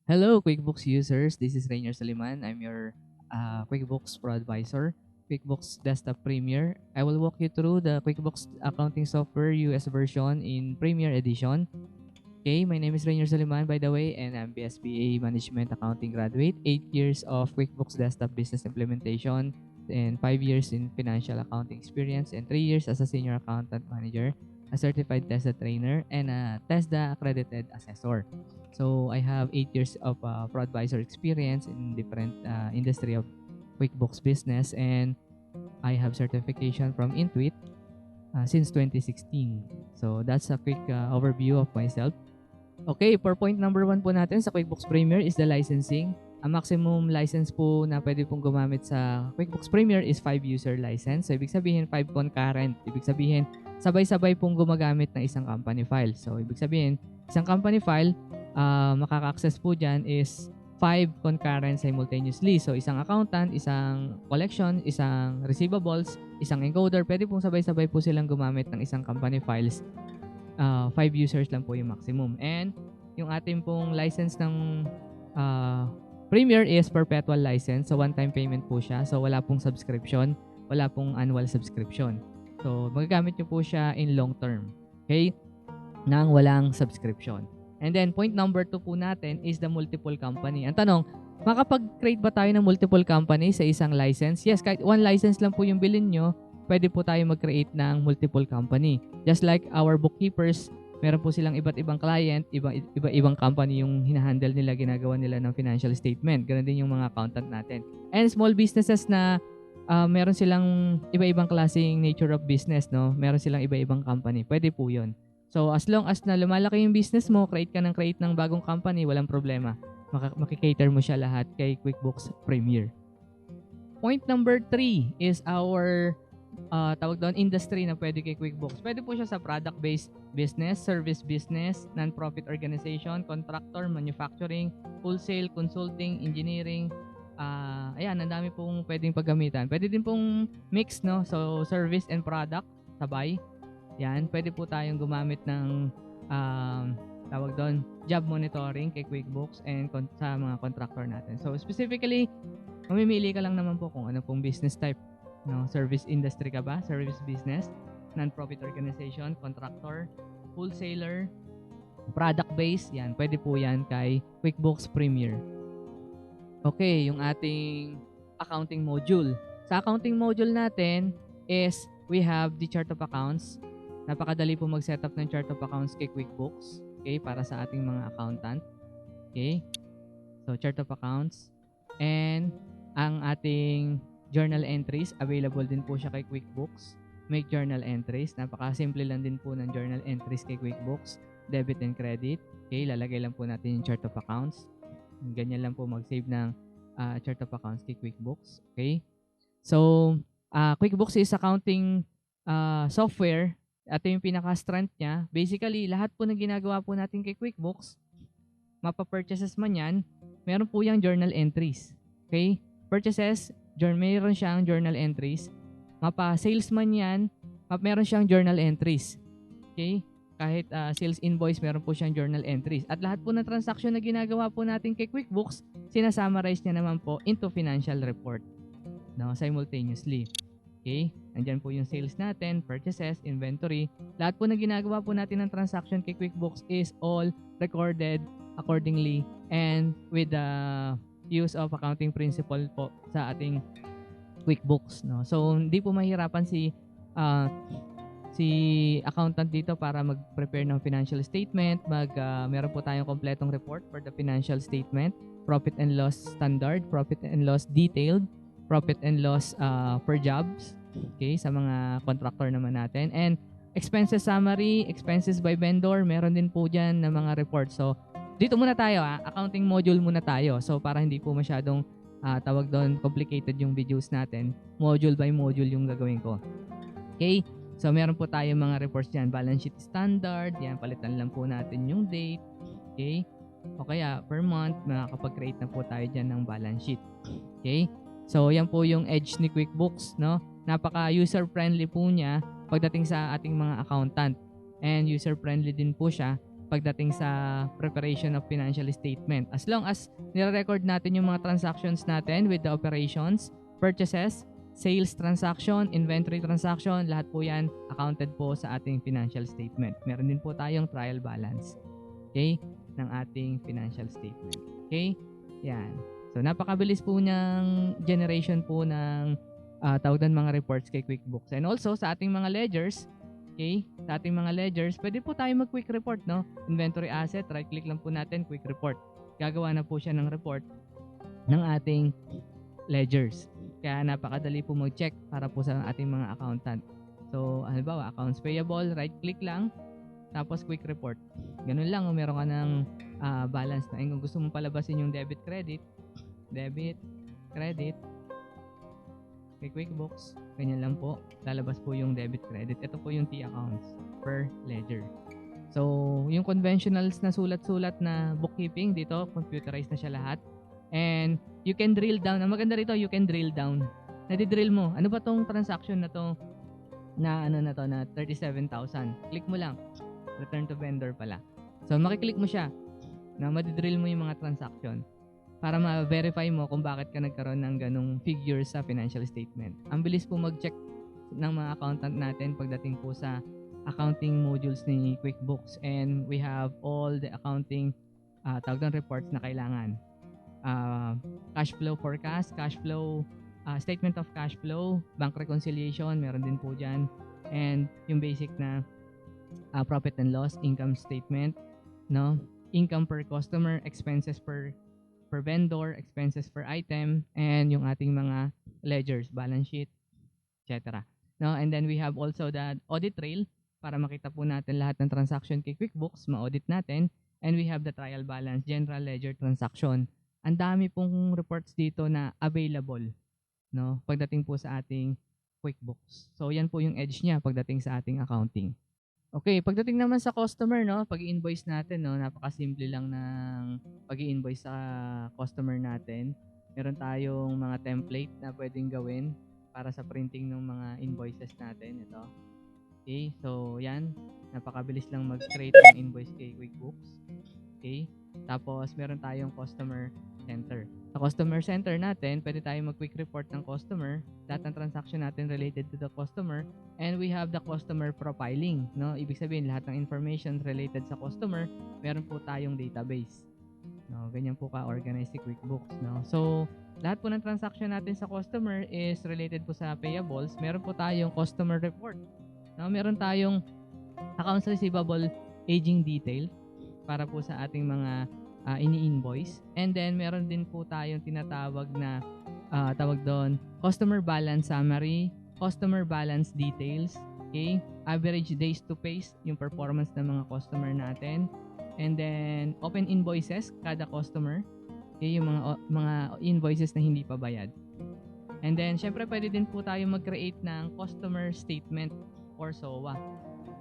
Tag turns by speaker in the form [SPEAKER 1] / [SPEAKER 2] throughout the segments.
[SPEAKER 1] Hello, QuickBooks users. This is Rainier Saliman. I'm your QuickBooks Pro Advisor, QuickBooks Desktop Premier. I will walk you through the QuickBooks Accounting Software US version in Premier Edition. Okay, my name is Rainier Saliman, by the way, and I'm BSBA Management Accounting graduate. 8 years of QuickBooks Desktop Business Implementation and 5 years in financial accounting experience and 3 years as a senior accountant manager, a certified TESDA trainer, and a TESDA accredited assessor. So I have 8 years of pro advisor experience in different industry of QuickBooks business, and I have certification from Intuit since 2016. So that's a quick overview of myself. Okay, for point number 1 po natin sa QuickBooks Premier is the licensing. Ang maximum license po na pwede pong gumamit sa QuickBooks Premier is 5 user license. So, ibig sabihin 5 concurrent. Ibig sabihin, sabay-sabay pong gumagamit ng isang company file. So, ibig sabihin, isang company file, makaka-access po dyan is 5 concurrent simultaneously. So, isang accountant, isang collection, isang receivables, isang encoder, pwede pong sabay-sabay po silang gumamit ng isang company files. 5 users lang po yung maximum. And yung ating pong license ng Premier is perpetual license. So, one-time payment po siya. So, wala pong subscription. Wala pong annual subscription. So, magagamit nyo po siya in long term. Okay? Nang walang subscription. And then, point number 2 po natin is the multiple company. Ang tanong, makapag-create ba tayo ng multiple company sa isang license? Yes, kahit one license lang po yung bilhin nyo, pwede po tayo mag-create ng multiple company. Just like our bookkeepers, meron po silang iba't ibang client, iba-ibang company yung hinahandle nila, ginagawa nila ng financial statement. Ganun din yung mga accountant natin. And small businesses na meron silang iba-ibang klaseng nature of business, no? Meron silang iba-ibang company. Pwede po yun. So, as long as na lumalaki yung business mo, create ng bagong company, walang problema. Makikater mo siya lahat kay QuickBooks Premier. Point number 3 is our tawag doon, industry na pwede kay QuickBooks. Pwede po siya sa product-based business, service business, non-profit organization, contractor, manufacturing, wholesale, consulting, engineering. Ayan, ang dami pong pwedeng paggamitan. Pwede din pong mix, no? So, service and product, sabay. Yan, pwede po tayong gumamit ng tawag doon, job monitoring kay QuickBooks and sa mga contractor natin. So, specifically, mamimili ka lang naman po kung ano pong business type. No, service industry ka ba? Service business, non-profit organization, contractor, wholesaler, product-based, yan. Pwede po yan kay QuickBooks Premier. Okay, yung ating accounting module. Sa accounting module natin is we have the chart of accounts. Napakadali po mag-setup ng chart of accounts kay QuickBooks. Okay, para sa ating mga accountant. Okay, so chart of accounts. And ang ating journal entries, available din po siya kay QuickBooks. Make journal entries. Napaka-simple lang din po ng journal entries kay QuickBooks. Debit and credit. Okay, lalagay lang po natin yung chart of accounts. Ganyan lang po mag-save ng chart of accounts kay QuickBooks. Okay? So, QuickBooks is accounting software. Ito yung pinaka-strength niya. Basically, lahat po na ginagawa po natin kay QuickBooks, mapa-purchases man yan, meron po yung journal entries. Okay? Purchases, meron siyang journal entries. Mapa-sales man yan, meron siyang journal entries. Okay? Kahit sales invoice, meron po siyang journal entries. At lahat po ng transaction na ginagawa po natin kay QuickBooks, sinasummarize niya naman po into financial report. No, simultaneously. Okay? Andyan po yung sales natin, purchases, inventory. Lahat po na ginagawa po natin ng transaction kay QuickBooks is all recorded accordingly and with the use of accounting principle po sa ating QuickBooks, no? So, hindi po mahirapan si accountant dito para mag-prepare ng financial statement, meron po tayong kompletong report for the financial statement, profit and loss standard, profit and loss detailed, profit and loss per jobs, okay, sa mga contractor naman natin, and expenses summary, expenses by vendor, meron din po dyan na mga report. So, dito muna tayo, accounting module muna tayo. So, para hindi po masyadong tawag doon, complicated yung videos natin, module by module yung gagawin ko. Okay? So, meron po tayo mga reports dyan. Balance sheet standard, yan, palitan lang po natin yung date. Okay? O kaya, per month, makakapag-create na po tayo dyan ng balance sheet. Okay? So, yan po yung edge ni QuickBooks, no? Napaka-user-friendly po niya pagdating sa ating mga accountant. And user-friendly din po siya pagdating sa preparation of financial statement. As long as nire-record natin yung mga transactions natin with the operations, purchases, sales transaction, inventory transaction, lahat po yan accounted po sa ating financial statement. Meron din po tayong trial balance, okay, ng ating financial statement. Okay? Yan. So, napakabilis po ng generation po ng tawag doon mga reports kay QuickBooks. And also, sa ating mga ledgers, okay, sa ating mga ledgers, pwede po tayo mag-quick report, no? Inventory asset, right-click lang po natin, quick report. Gagawa na po siya ng report ng ating ledgers. Kaya napakadali po mag-check para po sa ating mga accountant. So, halimbawa, accounts payable, right-click lang, tapos quick report. Ganun lang, meron ka ng balance na. Kung gusto mong palabasin yung debit, credit, kay QuickBooks, ganyan lang po. Lalabas po yung debit, credit. Ito po yung T accounts per ledger. So, yung conventionals na sulat-sulat na bookkeeping, dito, computerized na siya lahat. And you can drill down. Ang maganda rito, you can drill down. Nadi-drill mo. Ano ba tong transaction na to na na 37,000? Click mo lang. Return to vendor pala. So, makiklik mo siya na madidrill mo yung mga transaction para ma-verify mo kung bakit ka nagkaroon ng ganong figures sa financial statement. Ang bilis po mag-check ng mga accountant natin pagdating po sa accounting modules ni QuickBooks, and we have all the accounting tawag ng reports na kailangan. Cash flow forecast, cash flow, statement of cash flow, bank reconciliation, meron din po dyan, and yung basic na profit and loss, income statement, no? Income per customer, expenses per vendor, expenses per item, and yung ating mga ledgers, balance sheet, etc. No? And then we have also the audit trail para makita po natin lahat ng transaction kay QuickBooks, ma-audit natin. And we have the trial balance, general ledger transaction. Ang dami pong reports dito na available, no? Pagdating po sa ating QuickBooks. So yan po yung edge niya pagdating sa ating accounting. Okay, pagdating naman sa customer, no, pag-i-invoice natin, no, napakasimple lang ng pag-i-invoice sa customer natin. Meron tayong mga template na pwedeng gawin para sa printing ng mga invoices natin. Ito. Okay, so yan, napakabilis lang mag-create ng invoice kay QuickBooks. Okay, tapos meron tayong customer center. Sa customer center natin, pwede tayong mag-quick report ng customer, lahat ng transaction natin related to the customer, and we have the customer profiling, no? Ibig sabihin, lahat ng information related sa customer, meron po tayong database. No, ganyan po ka-organize si QuickBooks, no? So, lahat po ng transaction natin sa customer is related po sa payables. Meron po tayong customer report. No, meron tayong accounts receivable aging detail para po sa ating mga ini-invoice. And then, meron din po tayong tinatawag na tawag doon, customer balance summary, customer balance details, okay? Average days to pay, yung performance ng mga customer natin. And then, open invoices, kada customer, okay? Yung mga invoices na hindi pa bayad. And then, syempre, pwede din po tayo mag-create ng customer statement or SOA.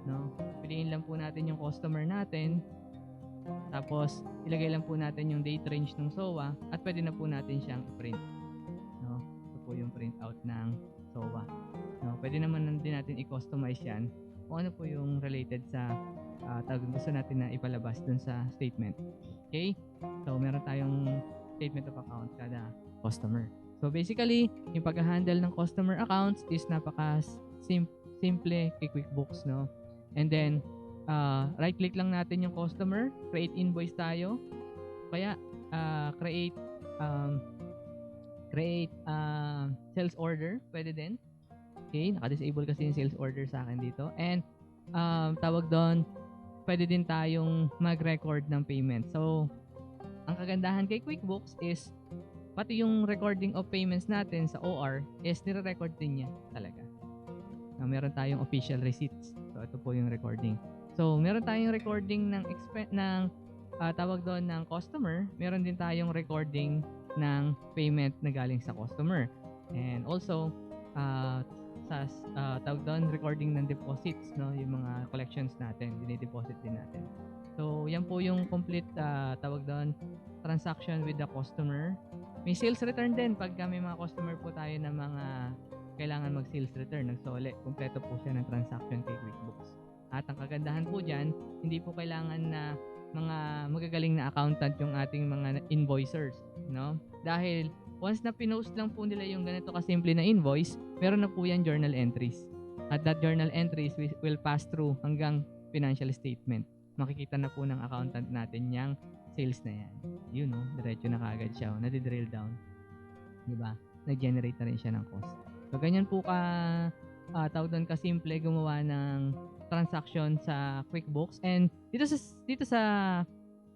[SPEAKER 1] No? Piliin lang po natin yung customer natin, tapos ilagay lang po natin yung date range ng SOA, at pwede na po natin siyang i-print. No? Ito po yung print out ng SOA. No? Pwede naman din natin i-customize yan kung ano po yung related sa gusto natin na ipalabas dun sa statement. Okay? So, meron tayong statement of account kada customer. So, basically, yung pag-handle ng customer accounts is simple kay QuickBooks, no? And then, right-click lang natin yung customer, create invoice tayo, kaya create sales order, pwede din. Okay, naka-disable kasi yung sales order sa akin dito. And tawag doon, pwede din tayong mag-record ng payment. So, ang kagandahan kay QuickBooks is pati yung recording of payments natin sa OR is nire-record din niya talaga. Meron tayong official receipts. So, ito po yung recording. So, meron tayong recording ng tawag doon ng customer. Meron din tayong recording ng payment na galing sa customer. And also, tawag doon, recording ng deposits, no? Yung mga collections natin, dinideposit din natin. So, yan po yung complete, tawag doon, transaction with the customer. May sales return din pag may mga customer po tayo na mga kailangan mag-sales return, nagsole. Kompleto po siya ng transaction kay QuickBooks. At ang kagandahan po dyan, hindi po kailangan na mga magagaling na accountant yung ating mga invoicers, no? Dahil once na pinost lang po nila yung ganito kasimple na invoice, meron na po yan journal entries. At that journal entries will pass through hanggang financial statement. Makikita na po ng accountant natin yung sales na yan. Yun, no? Diretso na kagad siya. Nadi-drill down. Diba? Nag-generate na rin siya ng cost. So, ganyan po tawag doon kasimple gumawa ng transaction sa QuickBooks. And dito sa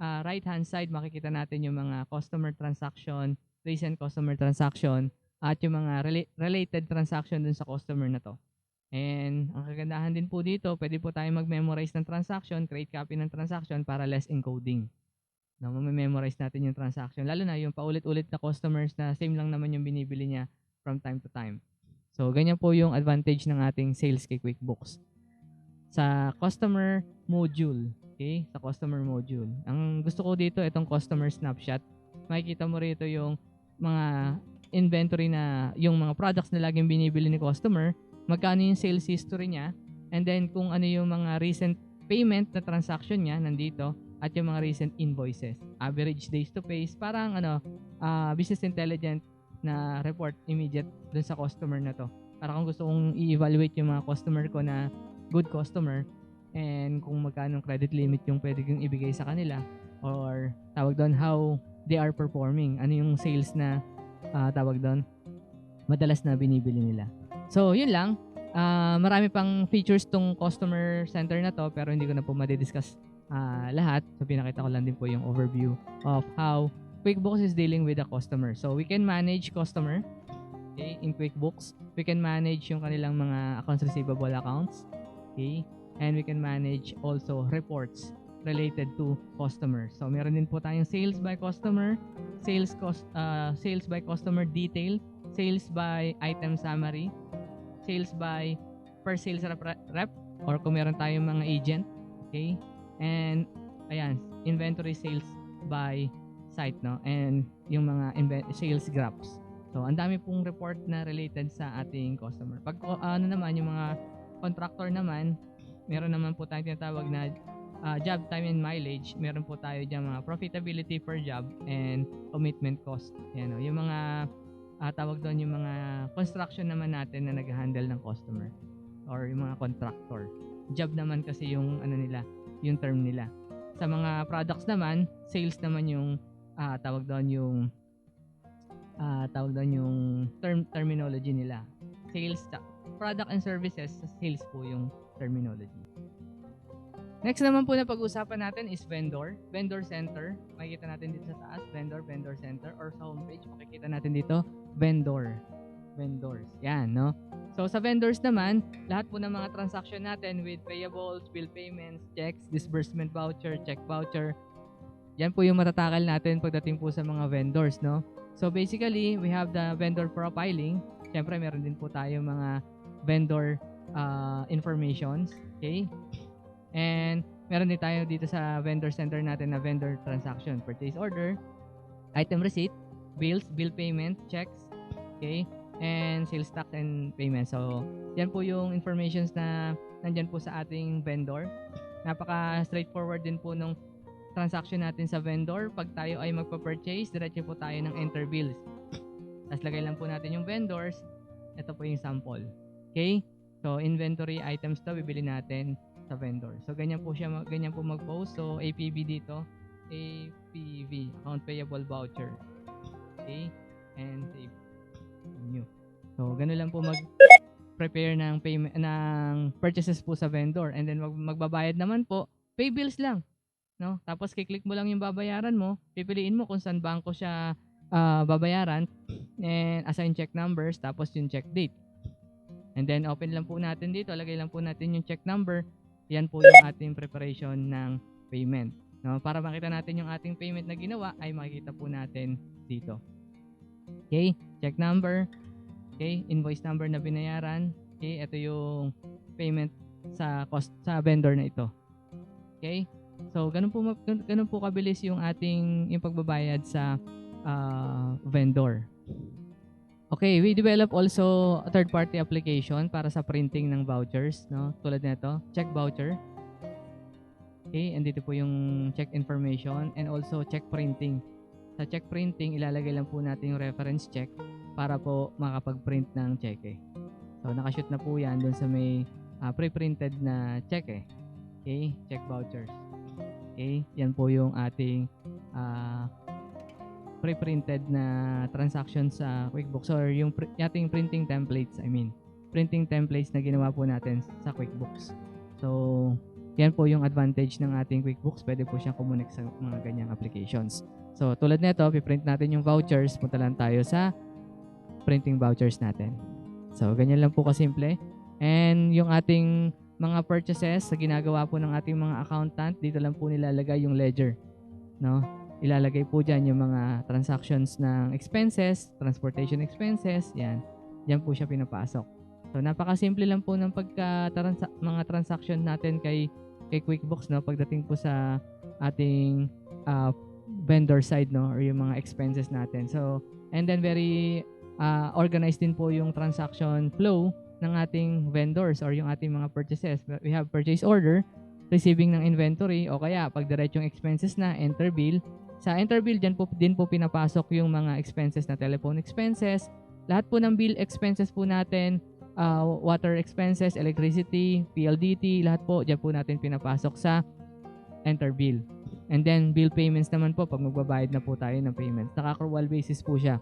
[SPEAKER 1] right hand side, makikita natin yung mga customer transaction, recent customer transaction, at yung mga related transaction dun sa customer na to. And ang kagandahan din po dito, pwede po tayo mag-memorize ng transaction, create copy ng transaction para less encoding. No, memorize natin yung transaction. Lalo na yung paulit-ulit na customers na same lang naman yung binibili niya from time to time. So, ganyan po yung advantage ng ating sales kay QuickBooks. Sa customer module, okay? Sa customer module. Ang gusto ko dito, itong customer snapshot. Makikita mo rito yung mga inventory na, yung mga products na laging binibili ni customer, magkano yung sales history niya, and then kung ano yung mga recent payment na transaction niya, nandito, at yung mga recent invoices. Average days to pay, parang business intelligence na report immediate dun sa customer na to. Para kung gusto kong i-evaluate yung mga customer ko na good customer and kung magkano credit limit yung pwede kong ibigay sa kanila or tawag doon how they are performing. Ano yung sales na tawag doon madalas na binibili nila. So, yun lang. Marami pang features tong customer center na to pero hindi ko na po madidiscuss lahat. So, pinakita ko lang din po yung overview of how QuickBooks is dealing with the customer. So, we can manage customer, okay, in QuickBooks. We can manage yung kanilang mga accounts receivable accounts, okay, and we can manage also reports related to customers. So, meron din po tayong sales by customer, sales by customer detail, sales by item summary, sales by per sales rep or kung meron tayong mga agent, okay, and ayan, inventory sales by site, no, and yung mga sales graphs. So, ang dami pong report na related sa ating customer. Pag naman, yung mga contractor naman, meron naman po tayong tinatawag na job time and mileage. Meron po tayo dyan mga profitability per job and commitment cost. Yan, no? Yung mga tawag doon yung mga construction naman natin na nag-handle ng customer or yung mga contractor. Job naman kasi yung yung term nila. Sa mga products naman, sales naman yung tawag doon yung terminology nila. Sales, product and services, sales po yung terminology. Next naman po na pag-usapan natin is vendor center. Makikita natin dito sa taas, vendor center, or sa homepage makikita natin dito vendors. Yan, no? So sa vendors naman, lahat po ng mga transaction natin with payables, bill payments, checks, disbursement voucher, check voucher, yan po yung matatakal natin pagdating po sa mga vendors, no? So basically, we have the vendor profiling. Siyempre, meron din po tayo mga vendor informations, okay? And meron din tayo dito sa vendor center natin na vendor transaction, purchase order, item receipt, bills, bill payment, checks, okay? And sales tax and payment. So, yan po yung informations na nandyan po sa ating vendor. Napaka straightforward din po nung transaction natin sa vendor. Pag tayo ay magpa-purchase, diretso po tayo ng enter bills. Tapos lagay lang po natin yung vendors. Ito po yung sample. Okay? So, inventory items to, bibili natin sa vendor. So, ganyan po mag-post. So, APV dito. APV, account payable voucher. Okay? And save. New. So, ganun lang po mag-prepare ng payment ng purchases po sa vendor. And then, magbabayad naman po, pay bills lang. No? Tapos, kiklik mo lang yung babayaran mo. Pipiliin mo kung saan bangko siya babayaran. And assign check numbers. Tapos, yung check date. And then, open lang po natin dito. Lagay lang po natin yung check number. Yan po yung ating preparation ng payment. No? Para makita natin yung ating payment na ginawa, ay makikita po natin dito. Okay? Check number. Okay? Invoice number na binayaran. Okay? Ito yung payment sa vendor na ito. Okay? So, ganun po kabilis yung ating yung pagbabayad sa vendor. Okay, we develop also a third-party application para sa printing ng vouchers, no? Tulad nito, check voucher. Okay, and dito po yung check information and also check printing. Sa check printing, ilalagay lang po natin yung reference check para po makapag-print ng cheque. So, nakashoot na po yan dun sa may pre-printed na cheque. Okay, check vouchers. Okay, yan po yung ating pre-printed na transaction sa QuickBooks or yung ating printing templates, printing templates na ginawa po natin sa QuickBooks. So, yan po yung advantage ng ating QuickBooks. Pwede po siyang connect sa mga ganyang applications. So, tulad nito, piprint natin yung vouchers. Punta lang tayo sa printing vouchers natin. So, ganyan lang po kasimple. And yung ating mga purchases sa ginagawa po ng ating mga accountant, dito lang po nilalagay yung ledger, no? Ilalagay po dyan yung mga transactions ng expenses, transportation expenses, yan. Yan po siya pinapasok. So, napakasimple lang po ng mga transaction natin kay QuickBooks, no? Pagdating po sa ating vendor side, no? Or yung mga expenses natin. So, and then very organized din po yung transaction flow ng ating vendors or yung ating mga purchases. We have purchase order, receiving ng inventory, o kaya pag diretsong expenses na, enter bill. Sa enter bill, dyan po din po pinapasok yung mga expenses na telephone expenses. Lahat po ng bill expenses po natin, water expenses, electricity, PLDT, lahat po dyan po natin pinapasok sa enter bill. And then bill payments naman po pag magbabayad na po tayo ng payments. Naka-accrual basis po siya.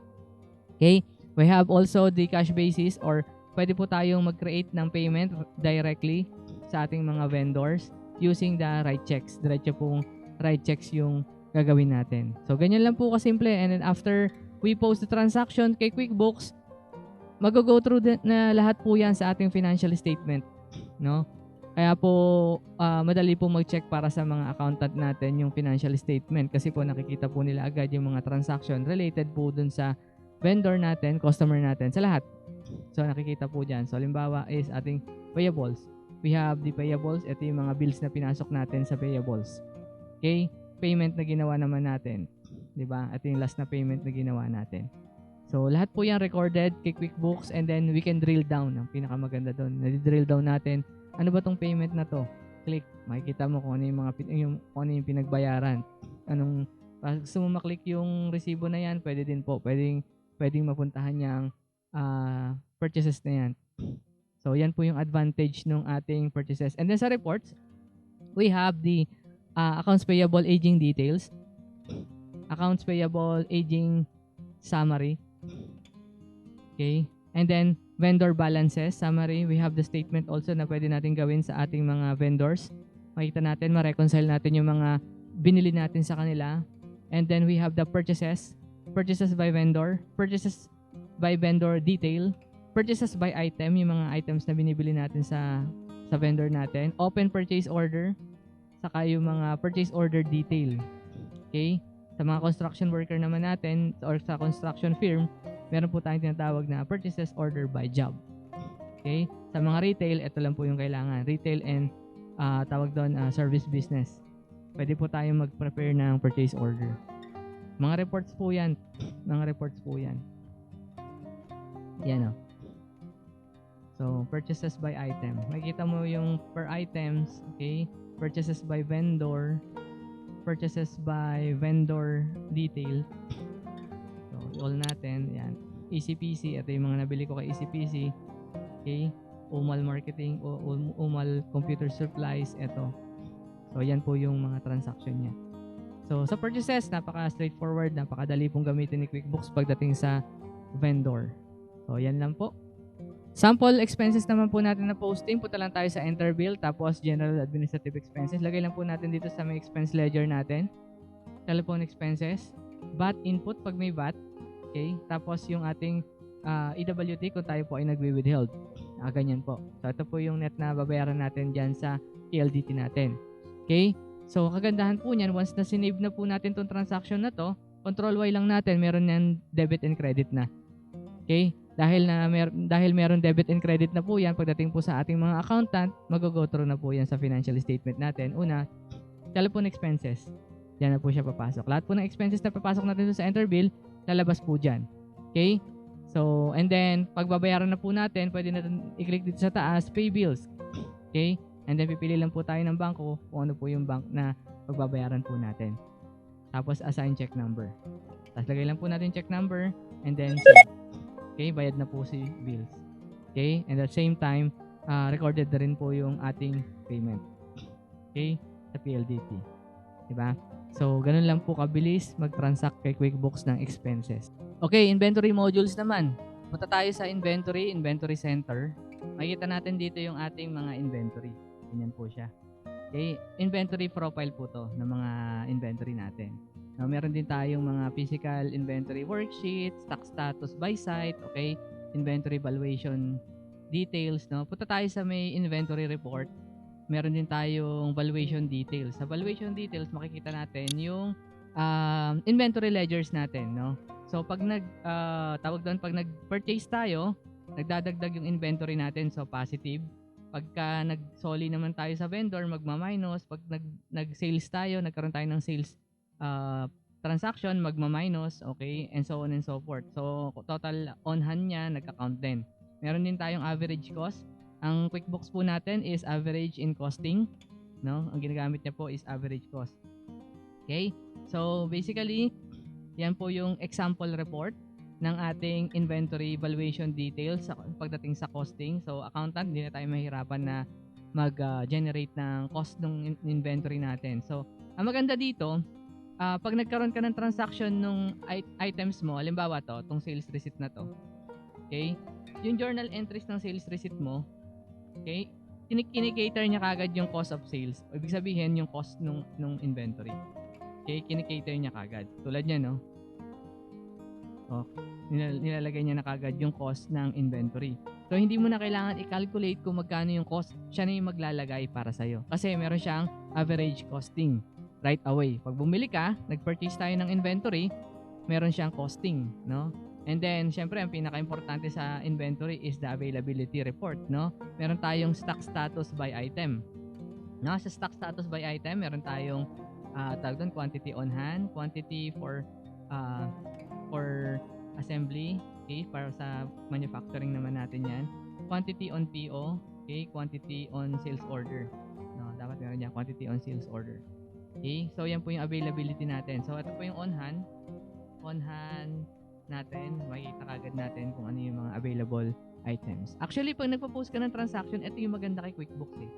[SPEAKER 1] Okay? We have also the cash basis or pwede po tayong mag-create ng payment directly sa ating mga vendors using the write checks. Diretso pong write checks yung gagawin natin. So, ganyan lang po kasimple. And then after we post the transaction kay QuickBooks, mag-go through na lahat po yan sa ating financial statement, no? Kaya po madali po mag-check para sa mga accountant natin yung financial statement kasi po nakikita po nila agad yung mga transaction related po dun sa vendor natin, customer natin, sa lahat. So nakikita po dyan. So halimbawa is ating payables. We have the payables. Ito yung mga bills na pinasok natin sa payables. Okay? Payment na ginawa naman natin. Diba? Ito yung last na payment na ginawa natin. So lahat po yan recorded kay QuickBooks and then we can drill down. Ang pinakamaganda doon. Nadi-drill down natin. Ano ba tong payment na to? Click. Makikita mo kung ano yung kung ano yung pinagbayaran. Gusto mo maklik yung resibo na yan, pwede din po. Pwedeng mapuntahan niyang purchases na yan. So, yan po yung advantage ng ating purchases. And then sa reports, we have the accounts payable aging details, accounts payable aging summary. Okay? And then, vendor balances summary. We have the statement also na pwede natin gawin sa ating mga vendors. Makita natin, ma-reconcile natin yung mga binili natin sa kanila. And then, we have the purchases by vendor, purchases by vendor detail, purchases by item, yung mga items na binibili natin sa vendor natin, open purchase order, saka yung mga purchase order detail. Okay? Sa mga construction worker naman natin or sa construction firm, meron po tayong tinatawag na purchases order by job. Okay? Sa mga retail, ito lang po yung kailangan. Retail and tawag doon service business. Pwede po tayong mag-prepare ng purchase order. Mga reports po yan. Yan o. So, purchases by item. Makikita mo yung per items, okay? Purchases by vendor, purchases by vendor detail. So, all natin, yan. ECPC, ito yung mga nabili ko kay ECPC. Okay? Umal Marketing, Umal Computer Supplies, ito. So, yan po yung mga transaction niya. So, sa purchases, napaka-straightforward, napakadali pong gamitin ni QuickBooks pagdating sa vendor. So, yan lang po. Sample expenses naman po natin na posting. Punta lang tayo sa enter bill, tapos general administrative expenses. Lagay lang po natin dito sa may expense ledger natin. Telephone expenses. VAT input pag may VAT. Okay? Tapos yung ating EWT kung tayo po ay nagwi-withheld. Ganyan po. So, ito po yung net na babayaran natin dyan sa PLDT natin. Okay? So, kagandahan po niyan, once na sinave na po natin tong transaction na to, control Y lang natin, meron yan debit and credit na. Okay? Dahil meron debit and credit na po yan, pagdating po sa ating mga accountant, mag-go through na po yan sa financial statement natin. Una, telephone expenses. Yan na po siya papasok. Lahat po ng expenses na papasok natin sa enter bill, lalabas po dyan. Okay? So, and then, pagbabayaran na po natin, pwede natin i-click dito sa taas, pay bills. Okay? And then, pipili lang po tayo ng bangko kung ano po yung bank na pagbabayaran po natin. Tapos, assign check number. Tapos, lagay lang po natin check number and then save. Okay? Bayad na po si bills. Okay? And at the same time, recorded na rin po yung ating payment. Okay? Sa PLDT. Diba? So, ganun lang po kabilis mag-transact kay QuickBooks ng expenses. Okay, inventory modules naman. Punta tayo sa inventory center. Makikita natin dito yung ating mga inventory. Ganyan po siya. Okay, inventory profile po to ng mga inventory natin. Now, meron din tayong mga physical inventory worksheet, stock status by site, okay, inventory valuation details, no? Punta tayo sa may inventory report. Meron din tayong valuation details. Sa valuation details, makikita natin yung inventory ledgers natin, no? So, pag pag nag-purchase tayo, nagdadagdag yung inventory natin, so positive. Pagka nag-soli naman tayo sa vendor, magma-minus. Pag nag-sales tayo, nagkaroon tayo ng sales transaction, magma-minus, okay? And so on and so forth. So, total on-hand niya, nagka-count din. Meron din tayong average cost. Ang QuickBooks po natin is average in costing, no? Ang ginagamit niya po is average cost. Okay? So, basically, yan po yung example report ng ating inventory valuation details pagdating sa costing. So, accountant, hindi na tayo mahirapan na mag-generate ng cost ng inventory natin. So, ang maganda dito, pag nagkaroon ka ng transaction ng items mo, halimbawa to, itong sales receipt na to, okay? Yung journal entries ng sales receipt mo, okay, kinikater niya kagad yung cost of sales. Ibig sabihin, yung cost nung inventory. Okay, kinikater niya kagad. Tulad niya, no? Oh, nilalagay niya na kagad yung cost ng inventory. So, hindi mo na kailangan i-calculate kung magkano yung cost. Siya na yung maglalagay para sa'yo. Kasi meron siyang average costing right away. Pag bumili ka, nag-purchase tayo ng inventory, meron siyang costing, no? And then, syempre, ang pinaka-importante sa inventory is the availability report, no? Meron tayong stock status by item. No? Sa stock status by item, meron tayong tawag doon, quantity on hand, quantity for assembly, okay, para sa manufacturing naman natin yan. Quantity on PO, okay, quantity on sales order. No, dapat meron yan, quantity on sales order. Okay, so yan po yung availability natin. So ito po yung on hand natin, makikita kagad natin kung ano yung mga available items. Actually, pag nagpo-post ka ng transaction, ito yung maganda kay QuickBooks eh.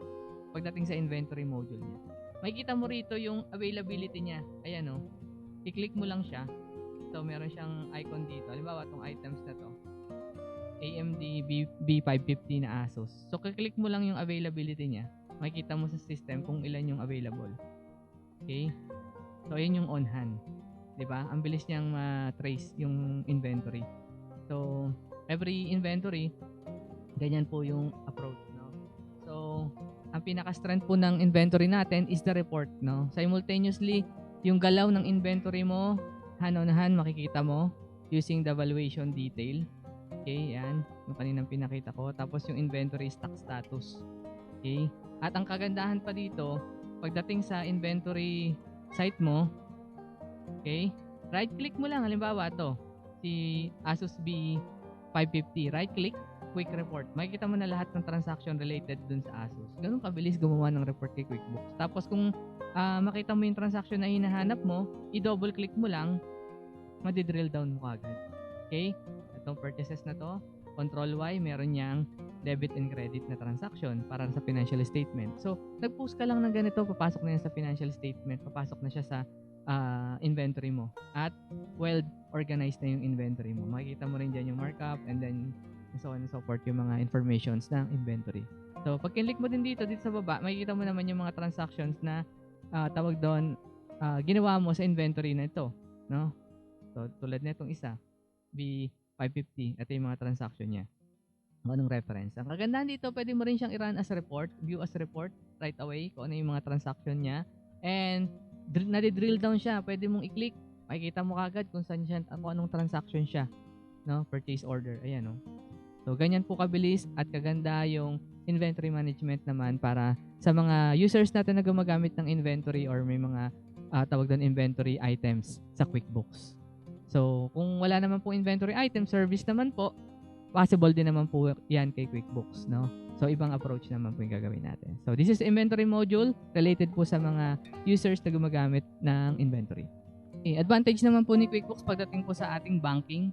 [SPEAKER 1] Pagdating sa inventory module niya. Makikita mo rito yung availability niya. Ayan o. I-click mo lang siya. So, meron siyang icon dito. Halimbawa, itong items na to. AMD B550 na Asus. So, click mo lang yung availability niya. Makikita mo sa system kung ilan yung available. Okay? So, ayan yung on hand. Diba? Ang bilis niyang trace yung inventory. So, every inventory, ganyan po yung approach, no? So, ang pinaka-strength po ng inventory natin is the report, no? Simultaneously, yung galaw ng inventory mo, hand on hand, makikita mo using the valuation detail. Okay, yan. Yung kaninang pinakita ko. Tapos yung inventory stock status. Okay? At ang kagandahan pa dito, pagdating sa inventory site mo, okay, right-click mo lang. Halimbawa, to si Asus B550. Right-click, quick report. Makikita mo na lahat ng transaction related dun sa Asus. Ganun kabilis gumawa ng report kay QuickBooks. Tapos kung makita mo yung transaction na hinahanap mo, i-double click mo lang, madi-drill down mo agad. Okay? Itong purchases na to, Control Y, meron niyang debit and credit na transaction para sa financial statement. So, nag-post ka lang ng ganito, papasok na yan sa financial statement, papasok na siya sa inventory mo. At well-organized na yung inventory mo. Makikita mo rin dyan yung markup and then so on and so forth yung mga informations ng inventory. So, pag kinlik mo din dito sa baba, makikita mo naman yung mga transactions na tawag doon, ginawa mo sa inventory na ito. No? So, tulad na itong isa, B550, ito yung mga transaction niya. Anong reference? Ang kagandahan dito, pwede mo rin siyang i-run as a report, view as a report right away kung ano yung mga transaction niya. And nadi-drill down siya, pwede mong i-click, makikita mo kagad kung saan siya, kung anong transaction siya. No? Purchase order, ayan, no? So, ganyan po kabilis at kaganda yung inventory management naman para sa mga users natin na gumagamit ng inventory or may mga tawag doon inventory items sa QuickBooks. So, kung wala naman po inventory item, service naman po, possible din naman po yan kay QuickBooks, no? So, ibang approach naman po yung gagawin natin. So, this is inventory module related po sa mga users na gumagamit ng inventory. Okay, advantage naman po ni QuickBooks pagdating po sa ating banking.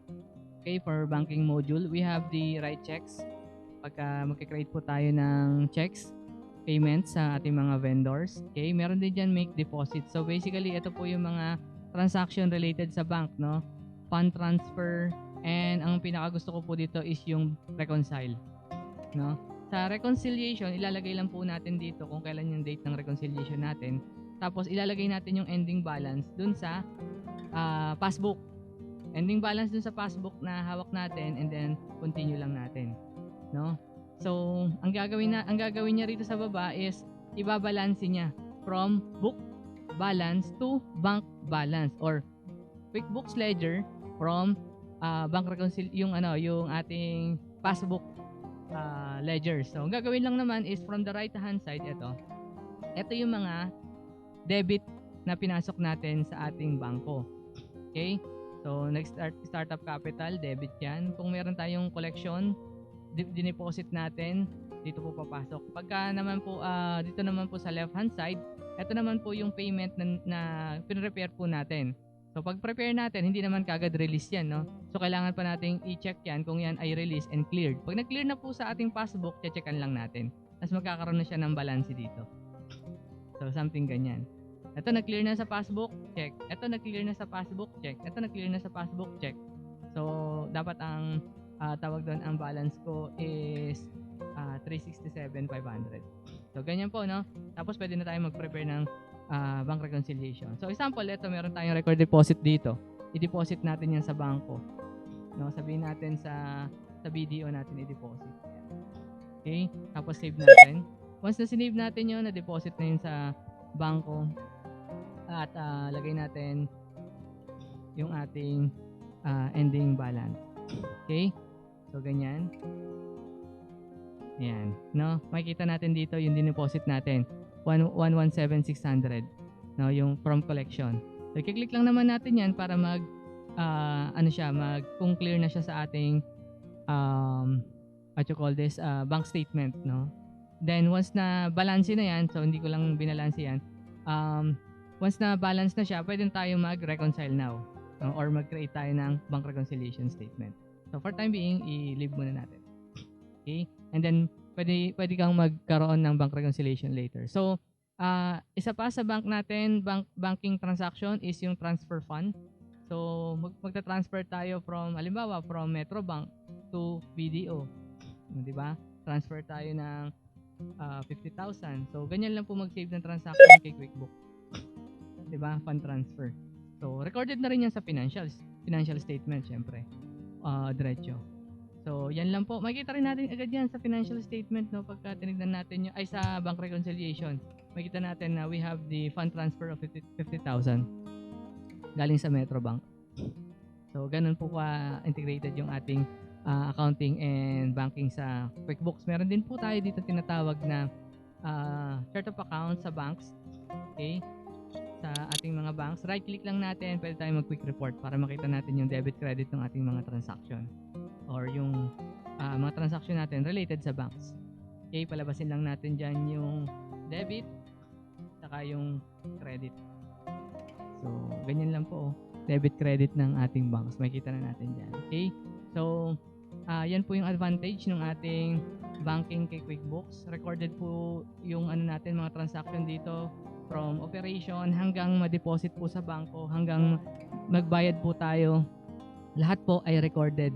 [SPEAKER 1] Okay, for banking module, we have the write checks. Pagka magka-create po tayo ng checks, payments sa ating mga vendors. Okay, meron din dyan make deposit. So, basically, ito po yung mga transaction related sa bank, no? Fund transfer, and ang pinaka gusto ko po dito is yung reconcile, no? Sa reconciliation, ilalagay lang po natin dito kung kailan yung date ng reconciliation natin. Tapos ilalagay natin yung ending balance dun sa passbook. Ending balance dun sa passbook na hawak natin, and then continue lang natin, no? So, ang gagawin niya rito sa baba is ibabalanse niya from book balance to bank balance, or QuickBooks ledger from bank yung ating passbook ledger. So, ang gagawin lang naman is from the right hand side, ito yung mga debit na pinasok natin sa ating bangko. Okay? So, next startup capital, debit yan. Kung meron tayong collection, dineposit natin, dito po papasok. Pagka naman po, dito naman po sa left hand side, ito naman po yung payment na pinrepare po natin. So, pag prepare natin, hindi naman kagad release yan, no? So, kailangan pa nating i-check yan kung yan ay release and cleared. Pag nag-clear na po sa ating passbook, checkan lang natin. Tapos magkakaroon na siya ng balance dito. So, something ganyan. Ito, nag-clear na sa passbook, check. Ito, nag-clear na sa passbook, check. Ito, nag-clear na sa passbook, check. So, dapat ang tawag doon, ang balance ko is 367,500. So, ganyan po, no? Tapos, pwede na tayo mag-prepare ng bank reconciliation. So, example, ito, meron tayong record deposit dito. I-deposit natin yan sa bangko. No? Sabihin natin sa BDO natin i-deposit. Okay? Tapos, save natin. Once na sinave natin yun, na-deposit na yun sa bangko, at lagay natin yung ating ending balance. Okay? So, ganyan. Ayan. No? Makikita natin dito yung dineposit natin. 117,600. No? Yung from collection. So, i-click lang naman natin yan para kung clear na siya sa ating bank statement, no? Then, once na balance na yan, so hindi ko lang binalanse yan, once na balance na siya, pwede tayo mag-reconcile now, no? Or mag-create tayo ng bank reconciliation statement. So, for time being, i-leave muna natin. Okay? And then, pwede kang magkaroon ng bank reconciliation later. So, isa pa sa bank natin, banking transaction is yung transfer fund. So, magta-transfer tayo halimbawa, from Metrobank to BDO. Di ba? Transfer tayo ng 50,000. So, ganyan lang po mag-save ng transaction kay QuickBooks. Di ba? Fund transfer. So, recorded na rin yan sa financial statement, syempre. Diretso. So, yan lang po. Makikita rin natin agad yan sa financial statement, no? Pagka tinignan natin sa bank reconciliation, makikita natin na we have the fund transfer of 50,000 galing sa Metrobank. So, ganun po ka-integrated yung ating accounting and banking sa QuickBooks. Meron din po tayo dito tinatawag na chart of accounts sa banks. Okay? Sa ating mga banks. Right-click lang natin, pwede tayo mag-quick report para makita natin yung debit credit ng ating mga transaction or yung mga transaction natin related sa banks. Okay, palabasin lang natin dyan yung debit saka yung credit. So, ganyan lang po. Debit credit ng ating banks. Makikita na natin dyan. Okay? So, yan po yung advantage ng ating banking kay QuickBooks. Recorded po yung natin, mga transaction dito from operation hanggang ma-deposit po sa bangko, hanggang magbayad po tayo. Lahat po ay recorded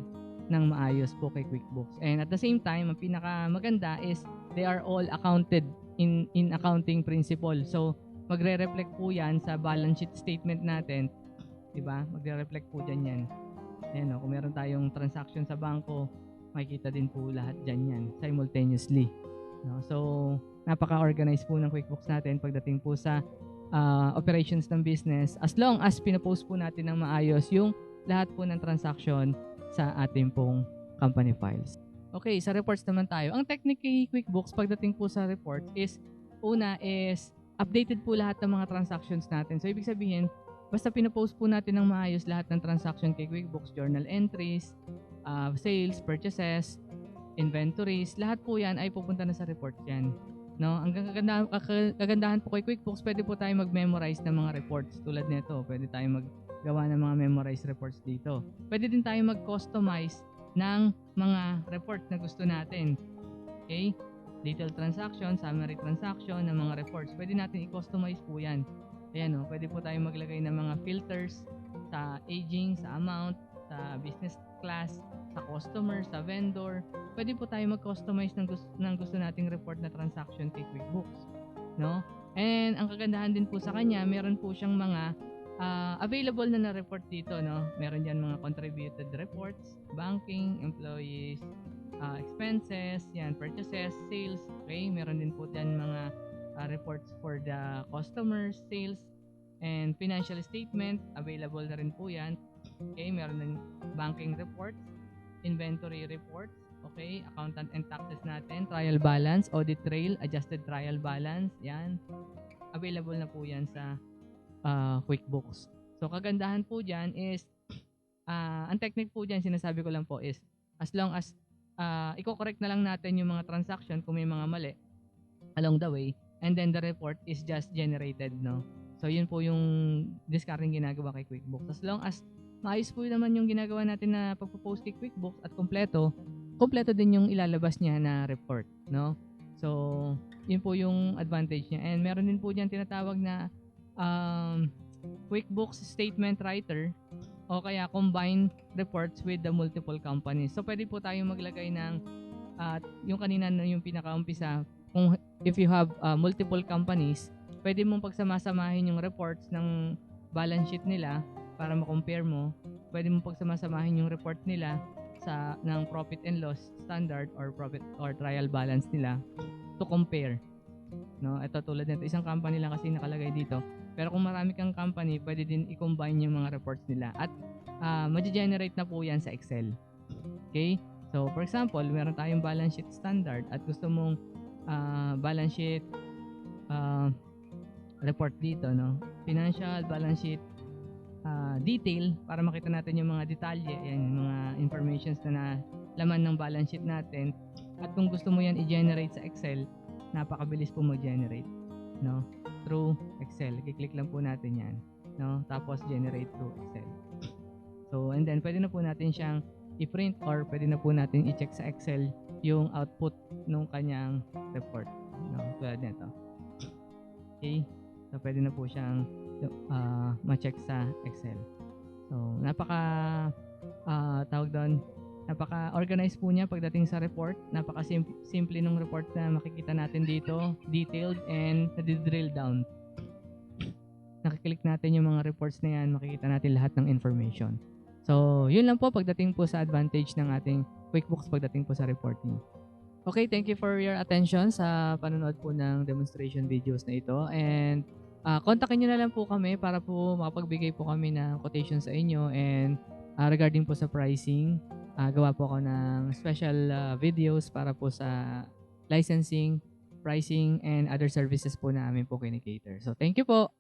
[SPEAKER 1] ng maayos po kay QuickBooks. And at the same time, ang pinaka maganda is they are all accounted in accounting principle. So, magre-reflect po yan sa balance sheet statement natin. Diba? Magre-reflect po dyan yan. Ayan, no? Kung meron tayong transaction sa bangko, makikita din po lahat dyan yan simultaneously. No? So, napaka-organized po ng QuickBooks natin pagdating po sa operations ng business, as long as pinapost po natin ng maayos yung lahat po ng transaction sa ating pong company files. Okay, sa reports naman tayo. Ang technique kay QuickBooks pagdating po sa reports is, una is updated po lahat ng mga transactions natin. So, ibig sabihin, basta pinopost po natin ng maayos lahat ng transaction kay QuickBooks, journal entries, sales, purchases, inventories, lahat po yan ay pupunta na sa report yan. No, ang kagandahan po kay QuickBooks, pwede po tayo mag-memorize ng mga reports tulad nito. Pwede tayo maggawa ng mga memorized reports dito. Pwede din tayo mag-customize ng mga report na gusto natin. Okay? Detailed transaction, summary transaction ng mga reports. Pwede natin i-customize po yan. Ayan o, pwede po tayo maglagay ng mga filters sa aging, sa amount, sa business class, sa customer, sa vendor. Pwede po tayo mag-customize ng gusto nating report na transaction kay QuickBooks. No? And ang kagandahan din po sa kanya, meron po siyang mga available na report dito. No? Meron dyan mga contributed reports, banking, employees, expenses, yan, purchases, sales. Okay? Meron din po dyan mga reports for the customers, sales, and financial statement. Available na rin po yan. Okay? Meron din banking reports, inventory reports, okay, accountant and taxes natin, trial balance, audit trail, adjusted trial balance, yan. Available na po yan sa QuickBooks. So, kagandahan po dyan is, ang technique po dyan, sinasabi ko lang po is, as long as i-correct na lang natin yung mga transaction kung may mga mali along the way, and then the report is just generated, no? So, yun po yung discarding ginagawa kay QuickBooks. As long as maayos po naman yung ginagawa natin na pagpo-post kay QuickBooks at kompleto din yung ilalabas niya na report, no? So, yun po yung advantage niya. And meron din po diyan tinatawag na QuickBooks Statement Writer o kaya combine reports with the multiple companies. So, pwede po tayong maglagay ng yung kanina na yung pinakaumpisa, kung if you have multiple companies, pwede mong pagsamasamahin yung reports ng balance sheet nila para ma-compare mo. Pwede mong pagsamasamahin yung report nila ng profit and loss standard or profit or trial balance nila to compare. No, ito tulad nito, isang company lang kasi nakalagay dito. Pero kung marami kang company, pwede din i-combine yung mga reports nila at ma-generate na po yan sa Excel. Okay? So, for example, meron tayong balance sheet standard at gusto mong balance sheet report dito, no? Financial balance sheet detail para makita natin yung mga detalye, yan, yung mga informations na laman ng balance sheet natin. At kung gusto mo yan i-generate sa Excel, napakabilis po mag-generate, no? Through Excel. I-click lang po natin yan, no? Tapos generate through Excel. So, and then pwede na po natin siyang i-print or pwede na po natin i-check sa Excel yung output ng kanyang report, no? Tulad nito. Okay? So, pwede na po siyang ma-check sa Excel. So, napaka-organized po niya pagdating sa report. Napaka-simple ng report na makikita natin dito. Detailed and nadi-drill down. Nakiklik natin yung mga reports na yan, makikita natin lahat ng information. So, yun lang po pagdating po sa advantage ng ating QuickBooks pagdating po sa reporting. Okay, thank you for your attention sa panonood po ng demonstration videos na ito. And kontakin nyo na lang po kami para po makapagbigay po kami ng quotation sa inyo. And regarding po sa pricing, gawa po ako ng special videos para po sa licensing, pricing, and other services po na amin po kinikater. So, thank you po.